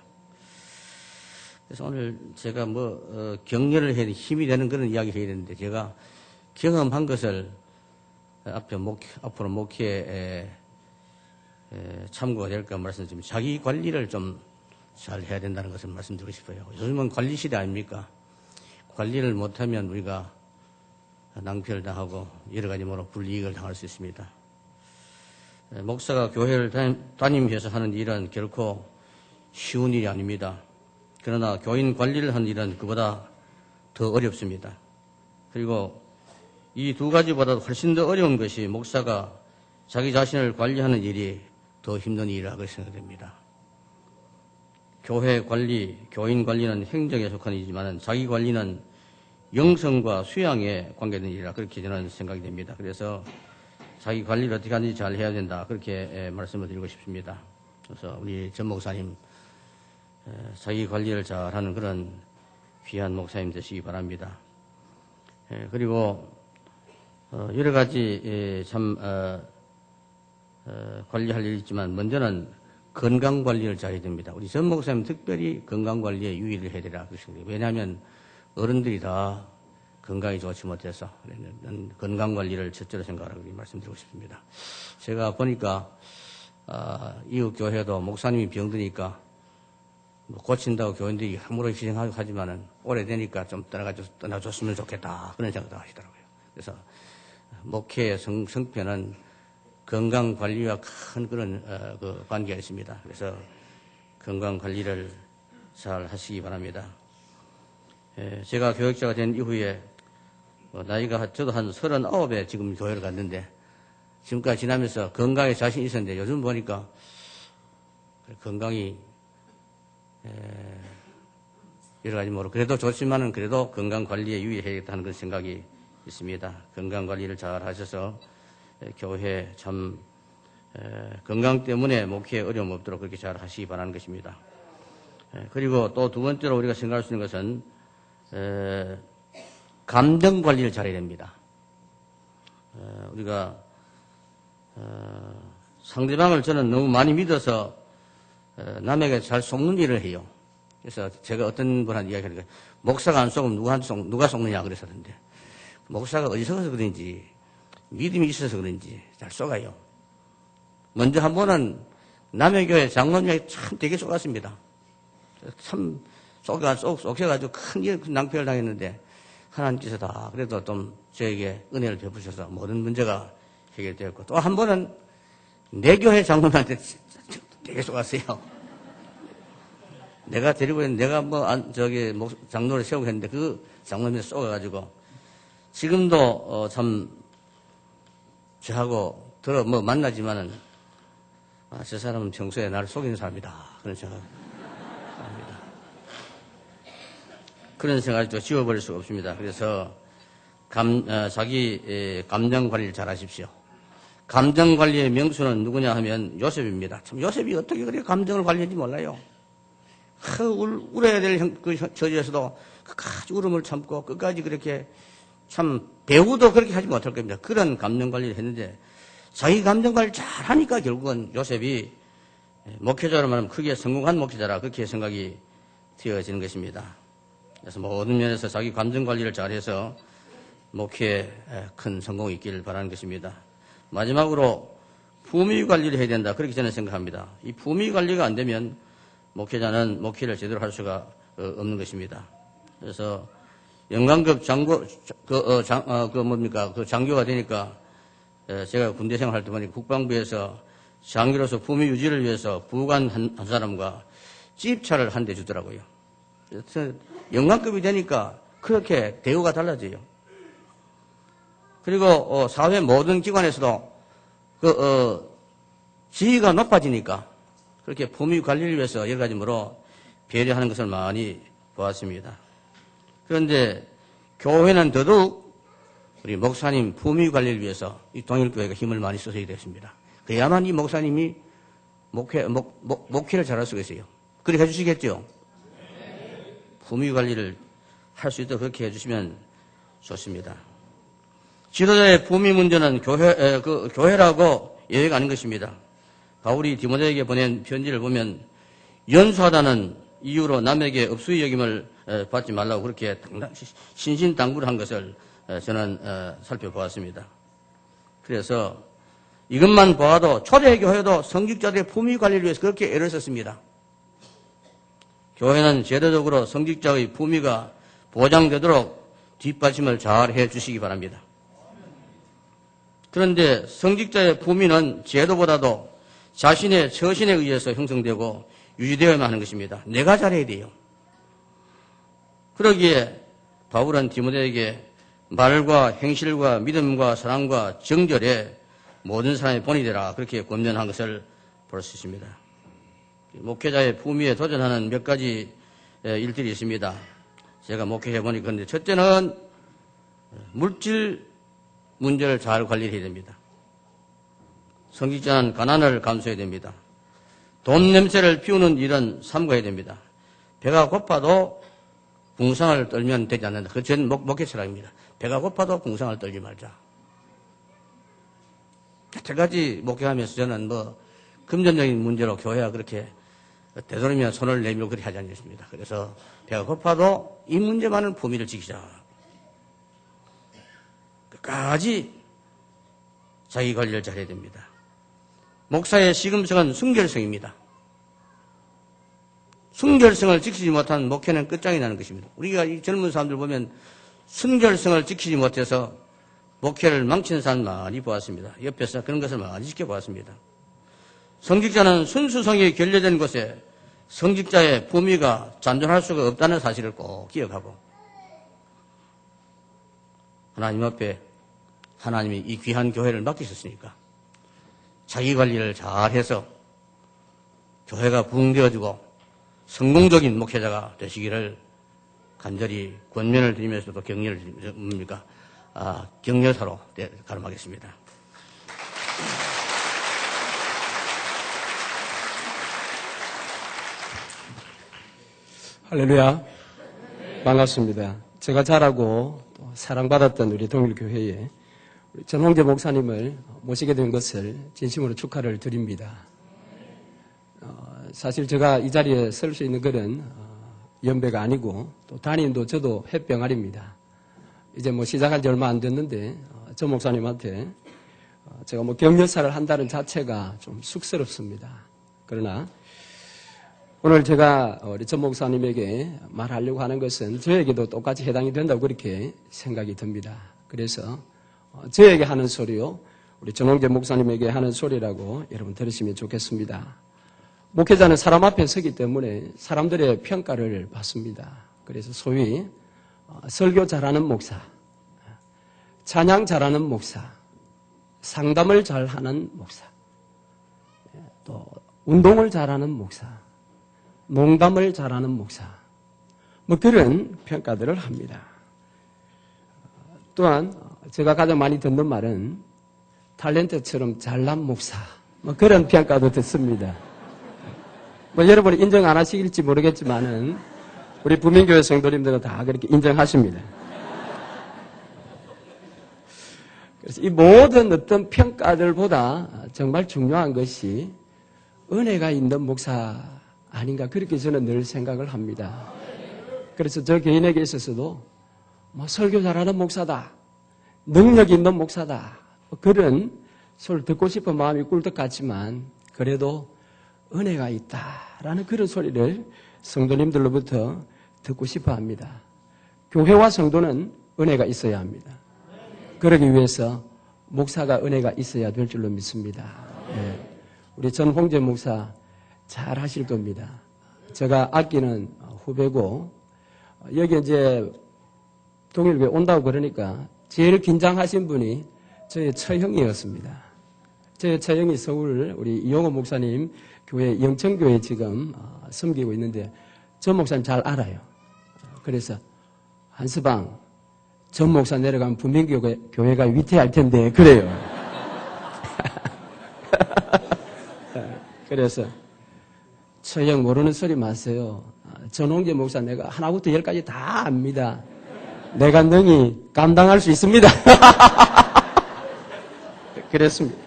그래서 오늘 제가 격려를 해야 힘이 되는 그런 이야기 해야 되는데 제가 경험한 것을 앞으로 목회에 참고가 될까 말씀 좀 자기 관리를 좀 잘 해야 된다는 것을 말씀드리고 싶어요. 요즘은 관리 시대 아닙니까? 관리를 못하면 우리가 낭패를 당하고 여러 가지 불이익을 당할 수 있습니다. 목사가 교회를 다니면서 하는 일은 결코 쉬운 일이 아닙니다. 그러나 교인 관리를 하는 일은 그보다 더 어렵습니다. 그리고 이 두 가지보다도 훨씬 더 어려운 것이 목사가 자기 자신을 관리하는 일이 더 힘든 일이라고 생각됩니다. 교회 관리, 교인 관리는 행정에 속한 일이지만 자기 관리는 영성과 수양에 관계된 일이라 그렇게 저는 생각이 됩니다. 그래서 자기 관리를 어떻게 하는지 잘 해야 된다. 그렇게 말씀을 드리고 싶습니다. 그래서 우리 전 목사님 자기 관리를 잘하는 그런 귀한 목사님 되시기 바랍니다. 그리고 여러 가지 관리할 일이 있지만 먼저는 건강 관리를 잘해야 됩니다. 우리 전 목사님 특별히 건강 관리에 유의를 해야 되라 그러십니다. 왜냐하면 어른들이 다 건강이 좋지 못해서 건강 관리를 첫째로 생각하라고 말씀드리고 싶습니다. 제가 보니까 이웃 교회도 목사님이 병드니까 고친다고 교인들이 함부로 희생하고 하지만은 오래되니까 좀 떠나줬으면 좋겠다 그런 생각도 하시더라고요. 그래서 목회의 성편은 건강 관리와 큰 그런 관계가 있습니다. 그래서 건강 관리를 잘 하시기 바랍니다. 제가 교역자가 된 이후에 나이가 저도 한 39에 지금 교회를 갔는데 지금까지 지나면서 건강에 자신이 있었는데 요즘 보니까 건강이 여러 가지 그래도 좋지만은 그래도 건강 관리에 유의해야겠다는 그런 생각이 있습니다. 건강 관리를 잘 하셔서 교회 참 건강 때문에 목회에 어려움 없도록 그렇게 잘 하시기 바라는 것입니다. 그리고 또 두 번째로 우리가 생각할 수 있는 것은 감정 관리를 잘해야 됩니다. 우리가 상대방을 저는 너무 많이 믿어서 남에게 잘 속는 일을 해요. 그래서 제가 어떤 분한테 이야기하니까 목사가 안 속으면 누가 속느냐 그랬었는데 목사가 어디서 그런지 믿음이 있어서 그런지 잘 속아요. 먼저 한 번은 남의 교회 장로님에게 참 되게 속았습니다. 참 속여가지고 큰 낭패를 당했는데 하나님께서 다 그래도 좀 저에게 은혜를 베푸셔서 모든 문제가 해결되었고 또 한 번은 내 교회 장로님한테 되게 속았어요. 내가 데리고 있는 내가 장로를 세우고 했는데 그 장로님이 속아가지고 지금도 참 저하고 만나지만은 저 사람은 평소에 나를 속이는 사람이다 그런 생각합니다. 그런 생각을 또 지워버릴 수가 없습니다. 그래서 자기 감정 관리를 잘 하십시오. 감정관리의 명수는 누구냐 하면 요셉입니다. 참 요셉이 어떻게 그렇게 감정을 관리했는지 몰라요. 울어야 될 그 처지에서도 끝까지 울음을 참고 끝까지 그렇게 참 배우도 그렇게 하지 못할 겁니다. 그런 감정 관리를 했는데 자기 감정 관리를 잘하니까 결국은 요셉이 목회자로 말하면 크게 성공한 목회자라 그렇게 생각이 되어지는 것입니다. 그래서 모든 면에서 자기 감정 관리를 잘해서 목회에 큰 성공이 있기를 바라는 것입니다. 마지막으로 품위 관리를 해야 된다. 그렇게 저는 생각합니다. 이 품위 관리가 안 되면 목회자는 목회를 제대로 할 수가 없는 것입니다. 그래서 영광급 장교가 되니까 제가 군대 생활할 때 보니까 국방부에서 장교로서 품위 유지를 위해서 부관 한 사람과 집차를 한 대 주더라고요. 그래서 영광급이 되니까 그렇게 대우가 달라져요. 그리고 사회 모든 기관에서도 지위가 높아지니까 그렇게 품위 관리를 위해서 여러 가지로 배려하는 것을 많이 보았습니다. 그런데 교회는 더더욱 우리 목사님 품위 관리를 위해서 이 동일교회가 힘을 많이 써야 되겠습니다. 그래야만 이 목사님이 목회를 잘할 수가 있어요. 그렇게 해주시겠죠? 품위 관리를 할 수 있도록 그렇게 해주시면 좋습니다. 지도자의 품위 문제는 교회라고 예외가 아닌 것입니다. 바울이 디모데에게 보낸 편지를 보면 연수하다는 이유로 남에게 업수의 여김을 받지 말라고 그렇게 신신당부를 한 것을 저는 살펴보았습니다. 그래서 이것만 보아도 초대교회도 성직자들의 품위 관리를 위해서 그렇게 애를 썼습니다. 교회는 제도적으로 성직자의 품위가 보장되도록 뒷받침을 잘 해주시기 바랍니다. 그런데 성직자의 품위는 제도보다도 자신의 처신에 의해서 형성되고 유지되어야만 하는 것입니다. 내가 잘해야 돼요. 그러기에 바울은 디모데에게 말과 행실과 믿음과 사랑과 정절에 모든 사람이 본이 되라 그렇게 권면한 것을 볼 수 있습니다. 목회자의 품위에 도전하는 몇 가지 일들이 있습니다. 제가 목회해 보니까 그런데 첫째는 물질 문제를 잘 관리해야 됩니다. 성직자는 가난을 감수해야 됩니다. 돈 냄새를 피우는 일은 삼가해야 됩니다. 배가 고파도 궁상을 떨면 되지 않는다. 그건 전 목회 철학입니다. 배가 고파도 궁상을 떨지 말자. 여태까지 목회하면서 저는 금전적인 문제로 교회가 그렇게 되도록이면 손을 내밀고 그렇게 하지 않겠습니다. 그래서 배가 고파도 이 문제만은 품위를 지키자. 끝까지 자기 관리를 잘해야 됩니다. 목사의 시금성은 순결성입니다. 순결성을 지키지 못한 목회는 끝장이 나는 것입니다. 우리가 이 젊은 사람들 보면 순결성을 지키지 못해서 목회를 망치는 사람 많이 보았습니다. 옆에서 그런 것을 많이 지켜보았습니다. 성직자는 순수성이 결여된 곳에 성직자의 품위가 잔존할 수가 없다는 사실을 꼭 기억하고 하나님 앞에 하나님이 이 귀한 교회를 맡기셨으니까 자기 관리를 잘해서 교회가 부흥되어지고 성공적인 목회자가 되시기를 간절히 권면을 드리면서도 격려를 드립니다. 격려사로 가름하겠습니다. 할렐루야. 반갑습니다. 제가 자라고 또 사랑받았던 우리 동일교회에 우리 전홍재 목사님을 모시게 된 것을 진심으로 축하를 드립니다. 사실 제가 이 자리에 설 수 있는 그런 연배가 아니고 또 담임도 저도 햇병아리입니다. 이제 시작한 지 얼마 안 됐는데 저 목사님한테 제가 격려사를 한다는 자체가 좀 쑥스럽습니다. 그러나 오늘 제가 우리 전 목사님에게 말하려고 하는 것은 저에게도 똑같이 해당이 된다고 그렇게 생각이 듭니다. 그래서 저에게 하는 소리요, 우리 전홍재 목사님에게 하는 소리라고 여러분 들으시면 좋겠습니다. 목회자는 사람 앞에 서기 때문에 사람들의 평가를 받습니다. 그래서 소위 설교 잘하는 목사, 찬양 잘하는 목사, 상담을 잘하는 목사, 또 운동을 잘하는 목사, 농담을 잘하는 목사, 그런 평가들을 합니다. 또한 제가 가장 많이 듣는 말은 탤런트처럼 잘난 목사, 뭐 그런 평가도 듣습니다. 뭐 여러분이 인정 안 하시길지 모르겠지만은 우리 부민교회 성도님들은 다 그렇게 인정하십니다. 그래서 이 모든 어떤 평가들보다 정말 중요한 것이 은혜가 있는 목사 아닌가 그렇게 저는 늘 생각을 합니다. 그래서 저 개인에게 있어서도 뭐 설교 잘하는 목사다, 능력 있는 목사다, 그런 소리를 듣고 싶은 마음이 꿀떡 같지만 그래도 은혜가 있다라는 그런 소리를 성도님들로부터 듣고 싶어 합니다. 교회와 성도는 은혜가 있어야 합니다. 그러기 위해서 목사가 은혜가 있어야 될 줄로 믿습니다. 네. 우리 전홍재 목사 잘 하실 겁니다. 제가 아끼는 후배고 여기 이제 동일교회 온다고 그러니까 제일 긴장하신 분이 저의 처형이었습니다. 저의 처형이 서울 우리 이용호 목사님 교회 영천교회 지금 섬기고 있는데 전 목사님 잘 알아요. 그래서 한서방 전 목사 내려가면 부민교회가 위태할 텐데 그래요. 그래서 처형 모르는 소리 마세요. 전홍재 목사 내가 하나부터 열까지 다 압니다. 내가 능히 감당할 수 있습니다. 그랬습니다.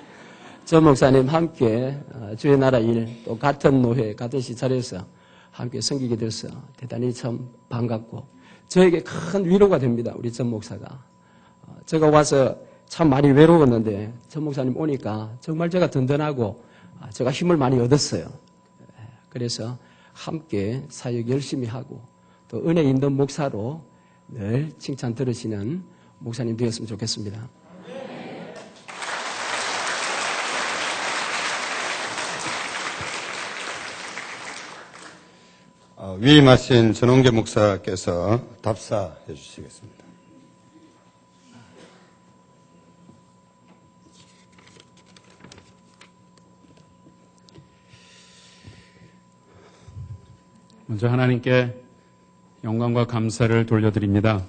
전 목사님 함께 주의 나라 일 또 같은 노회 같은 시찰에서 함께 섬기게 돼서 대단히 참 반갑고 저에게 큰 위로가 됩니다. 우리 전 목사가. 제가 와서 참 많이 외로웠는데 전 목사님 오니까 정말 제가 든든하고 제가 힘을 많이 얻었어요. 그래서 함께 사역 열심히 하고 또 은혜 있는 목사로 늘 칭찬 들으시는 목사님 되었으면 좋겠습니다. 위임하신 전홍재 목사께서 답사해 주시겠습니다. 먼저 하나님께 영광과 감사를 돌려드립니다.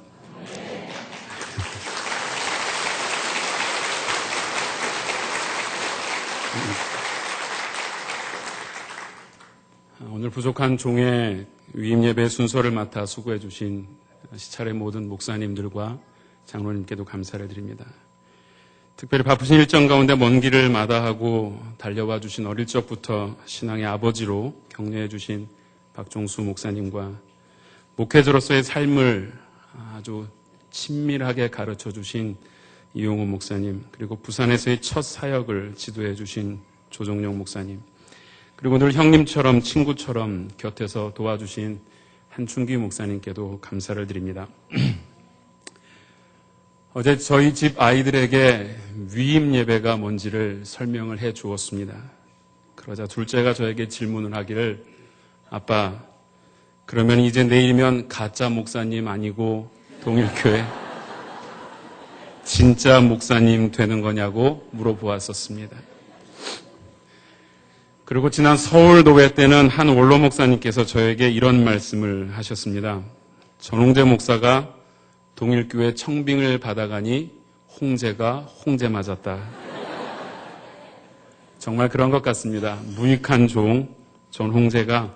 오늘 부족한 종의 위임 예배 순서를 맡아 수고해 주신 시찰의 모든 목사님들과 장로님께도 감사를 드립니다. 특별히 바쁘신 일정 가운데 먼 길을 마다하고 달려와 주신 어릴 적부터 신앙의 아버지로 격려해 주신 박종수 목사님과 목회자로서의 삶을 아주 친밀하게 가르쳐 주신 이용호 목사님, 그리고 부산에서의 첫 사역을 지도해 주신 조정용 목사님, 그리고 늘 형님처럼 친구처럼 곁에서 도와주신 한춘기 목사님께도 감사를 드립니다. 어제 저희 집 아이들에게 위임 예배가 뭔지를 설명을 해 주었습니다. 그러자 둘째가 저에게 질문을 하기를, 아빠, 그러면 이제 내일이면 가짜 목사님 아니고 동일교회 진짜 목사님 되는 거냐고 물어보았었습니다. 그리고 지난 서울 노회 때는 한 원로 목사님께서 저에게 이런 말씀을 하셨습니다. 전홍재 목사가 동일교회 청빙을 받아가니 홍제가 홍제 맞았다. 정말 그런 것 같습니다. 무익한 종 전홍재가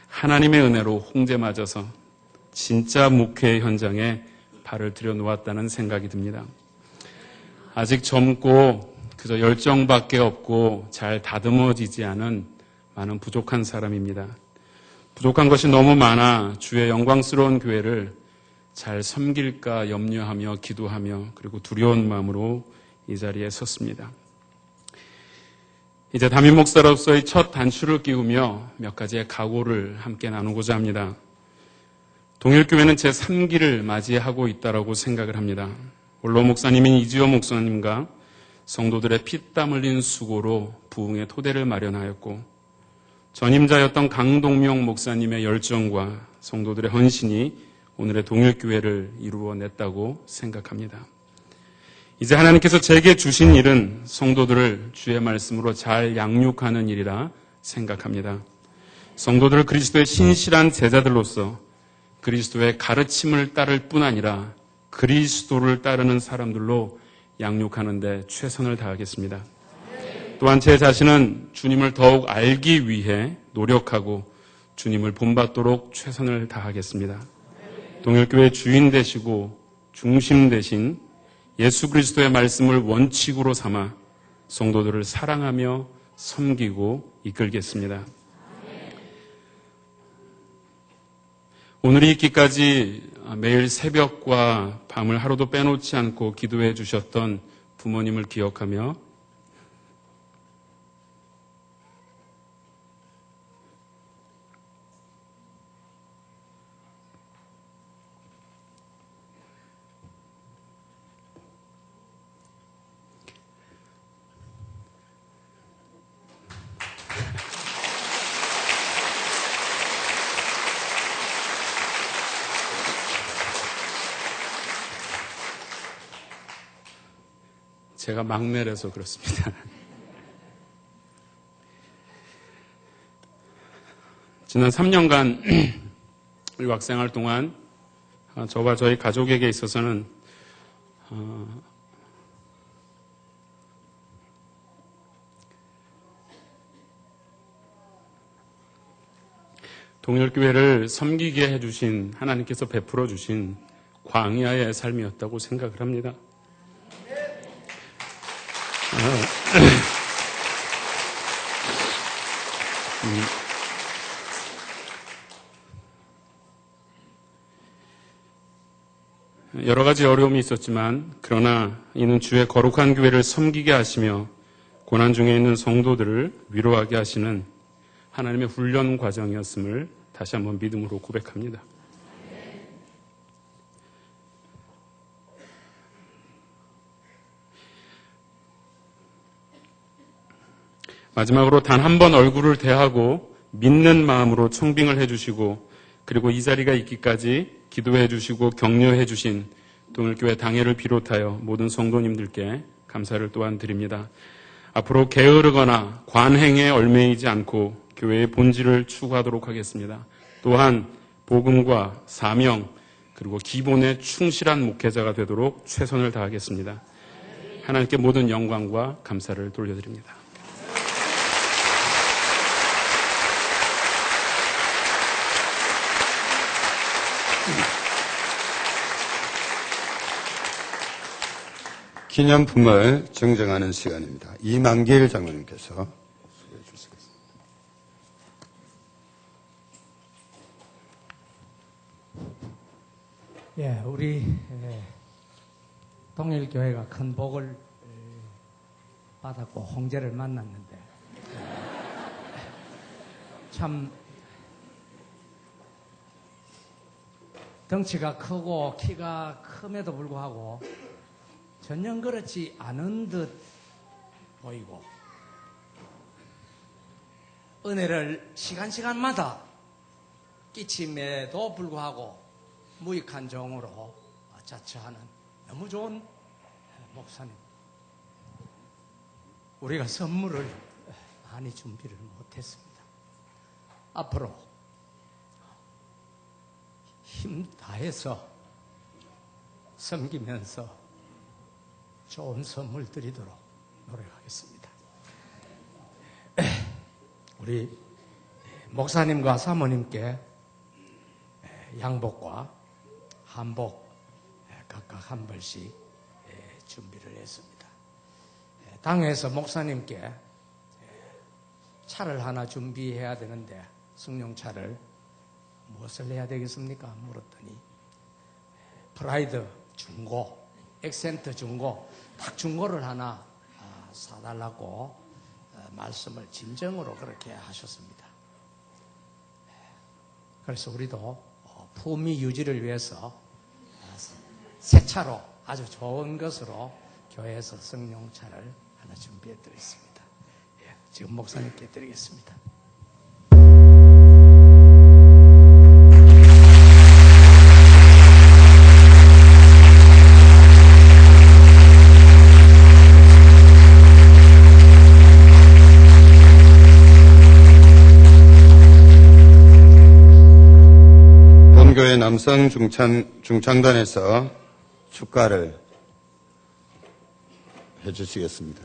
하나님의 은혜로 홍제 맞아서 진짜 목회 현장에 발을 들여놓았다는 생각이 듭니다. 아직 젊고 그저 열정밖에 없고 잘 다듬어지지 않은 많은 부족한 사람입니다. 부족한 것이 너무 많아 주의 영광스러운 교회를 잘 섬길까 염려하며 기도하며 그리고 두려운 마음으로 이 자리에 섰습니다. 이제 담임 목사로서의 첫 단추를 끼우며 몇 가지의 각오를 함께 나누고자 합니다. 동일교회는 제3기를 맞이하고 있다고 생각을 합니다. 원로 목사님인 이지호 목사님과 성도들의 피땀 흘린 수고로 부흥의 토대를 마련하였고, 전임자였던 강동명 목사님의 열정과 성도들의 헌신이 오늘의 동일교회를 이루어냈다고 생각합니다. 이제 하나님께서 제게 주신 일은 성도들을 주의 말씀으로 잘 양육하는 일이라 생각합니다. 성도들을 그리스도의 신실한 제자들로서 그리스도의 가르침을 따를 뿐 아니라 그리스도를 따르는 사람들로 양육하는 데 최선을 다하겠습니다. 또한 제 자신은 주님을 더욱 알기 위해 노력하고 주님을 본받도록 최선을 다하겠습니다. 동일교회 주인 되시고 중심 되신 예수 그리스도의 말씀을 원칙으로 삼아 성도들을 사랑하며 섬기고 이끌겠습니다. 오늘이 있기까지 매일 새벽과 밤을 하루도 빼놓지 않고 기도해 주셨던 부모님을 기억하며 제가 막내라서 그렇습니다. 지난 3년간 유학생활 동안 저와 저희 가족에게 있어서는 동일교회를 섬기게 해주신 하나님께서 베풀어 주신 광야의 삶이었다고 생각을 합니다. 여러 가지 어려움이 있었지만 그러나 이는 주의 거룩한 교회를 섬기게 하시며 고난 중에 있는 성도들을 위로하게 하시는 하나님의 훈련 과정이었음을 다시 한번 믿음으로 고백합니다. 마지막으로 단 한 번 얼굴을 대하고 믿는 마음으로 청빙을 해주시고 그리고 이 자리가 있기까지 기도해 주시고 격려해 주신 동일교회 당회를 비롯하여 모든 성도님들께 감사를 또한 드립니다. 앞으로 게으르거나 관행에 얽매이지 않고 교회의 본질을 추구하도록 하겠습니다. 또한 복음과 사명 그리고 기본에 충실한 목회자가 되도록 최선을 다하겠습니다. 하나님께 모든 영광과 감사를 돌려드립니다. 기념품을 증정하는 시간입니다. 이만길 장로님께서 소개해 주시겠습니다. 예, 우리 동일교회가 큰 복을 받았고 홍제를 만났는데 참 덩치가 크고 키가 큼에도 불구하고 전혀 그렇지 않은 듯 보이고 은혜를 시간마다 끼침에도 불구하고 무익한 종으로 자처하는 너무 좋은 목사님. 우리가 선물을 많이 준비를 못했습니다. 앞으로 힘 다해서 섬기면서 좋은 선물 드리도록 노력하겠습니다. 우리 목사님과 사모님께 양복과 한복 각각 한 벌씩 준비를 했습니다. 당에서 목사님께 차를 하나 준비해야 되는데 승용차를 무엇을 해야 되겠습니까? 물었더니 프라이드 중고, 액센트 중고, 딱 중고를 하나 사달라고 말씀을 진정으로 그렇게 하셨습니다. 그래서 우리도 품위 유지를 위해서 새 차로 아주 좋은 것으로 교회에서 승용차를 하나 준비해 드렸습니다. 지금 목사님께 드리겠습니다. 본교회 남성 중창단에서 축가를 주시겠습니다.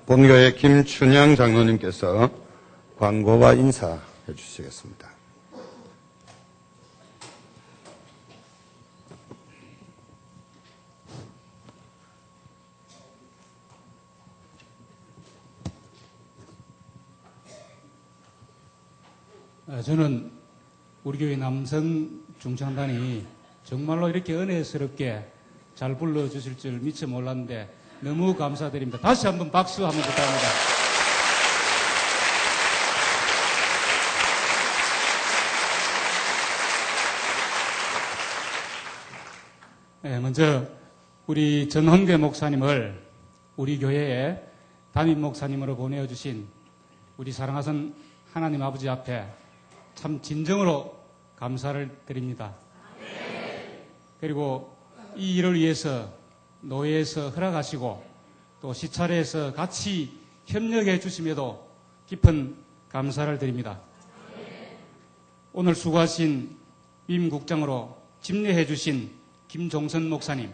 본교의 김춘향 장로님께서 광고와 인사해 주시겠습니다. 저는 우리 교회 남성 중창단이 정말로 이렇게 은혜스럽게 잘 불러주실 줄 미처 몰랐는데 너무 감사드립니다. 다시 한번 박수 한번 부탁합니다. 네, 먼저 우리 전헌계 목사님을 우리 교회에 담임 목사님으로 보내주신 우리 사랑하신 하나님 아버지 앞에 참 진정으로 감사를 드립니다. 그리고 이 일을 위해서 노예에서 허락하시고 또 시찰에서 같이 협력해 주심에도 깊은 감사를 드립니다. 오늘 수고하신 임 국장으로 집례해 주신 김종선 목사님,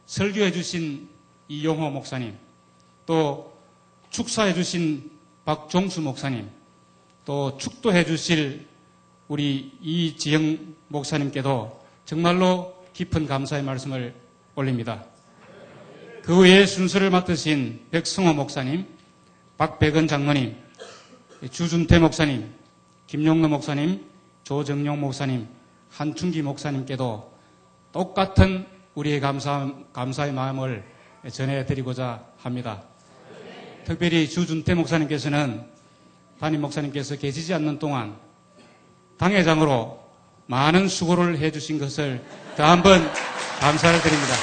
설교해 주신 이용호 목사님, 또 축사해 주신 박종수 목사님, 또 축도해 주실 우리 이지영 목사님께도 정말로 깊은 감사의 말씀을 올립니다. 그 외에 순서를 맡으신 백승호 목사님, 박백은 장로님, 주준태 목사님, 김용로 목사님, 조정용 목사님, 한춘기 목사님께도 똑같은 우리의 감사의 마음을 전해드리고자 합니다. 특별히 주준태 목사님께서는 담임 목사님께서 계시지 않는 동안 당회장으로 많은 수고를 해주신 것을 더 한번 감사를 드립니다.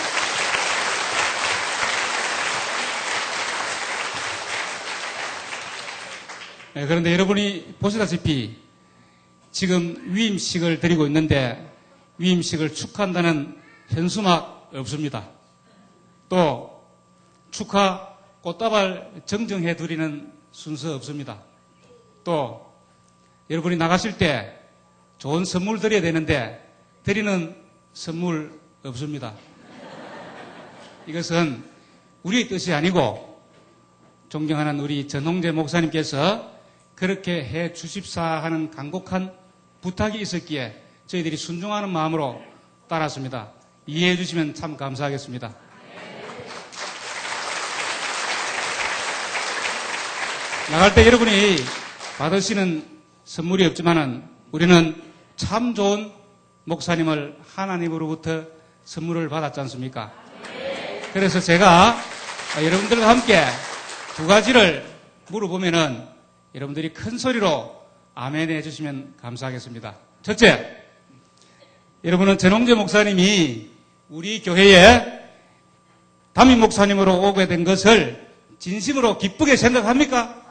네, 그런데 여러분이 보시다시피 지금 위임식을 드리고 있는데 위임식을 축하한다는 현수막 없습니다. 또 축하 꽃다발 정정해 드리는 순서 없습니다. 또 여러분이 나가실 때 좋은 선물 드려야 되는데 드리는 선물 없습니다. 이것은 우리의 뜻이 아니고 존경하는 우리 전홍재 목사님께서 그렇게 해 주십사 하는 간곡한 부탁이 있었기에 저희들이 순종하는 마음으로 따랐습니다. 이해해 주시면 참 감사하겠습니다. 나갈 때 여러분이 받으시는 선물이 없지만은 우리는 참 좋은 목사님을 하나님으로부터 선물을 받았지 않습니까? 그래서 제가 여러분들과 함께 두 가지를 물어보면은 여러분들이 큰 소리로 아멘 해주시면 감사하겠습니다. 첫째, 여러분은 전홍재 목사님이 우리 교회에 담임 목사님으로 오게 된 것을 진심으로 기쁘게 생각합니까?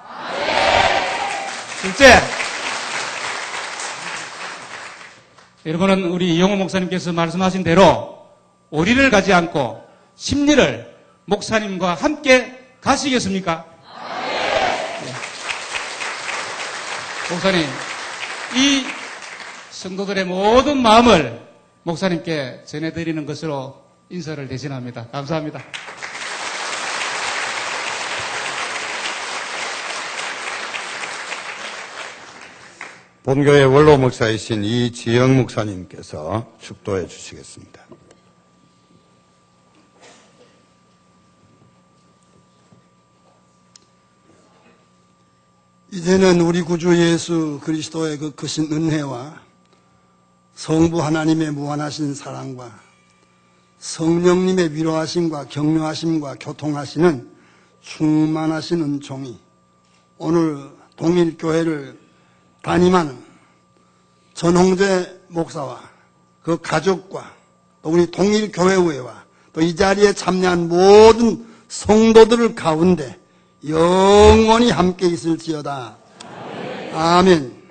둘째, 여러분은 우리 이용호 목사님께서 말씀하신 대로 오리를 가지 않고 심리를 목사님과 함께 가시겠습니까? 네. 목사님, 이 성도들의 모든 마음을 목사님께 전해드리는 것으로 인사를 대신합니다. 감사합니다. 본교의 원로 목사이신 이지영 목사님께서 축도해 주시겠습니다. 이제는 우리 구주 예수 그리스도의 그 크신 은혜와 성부 하나님의 무한하신 사랑과 성령님의 위로하심과 격려하심과 교통하시는 충만하신 은총이 오늘 동일교회를 담임하는 전홍재 목사와 그 가족과 또 우리 동일교회의회와 또 이 자리에 참여한 모든 성도들 가운데 영원히 함께 있을지어다. 아멘.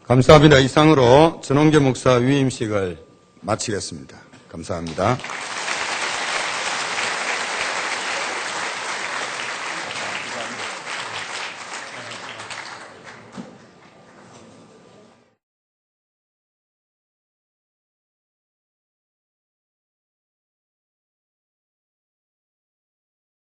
감사합니다. 이상으로 전홍재 목사 위임식을 마치겠습니다. 감사합니다.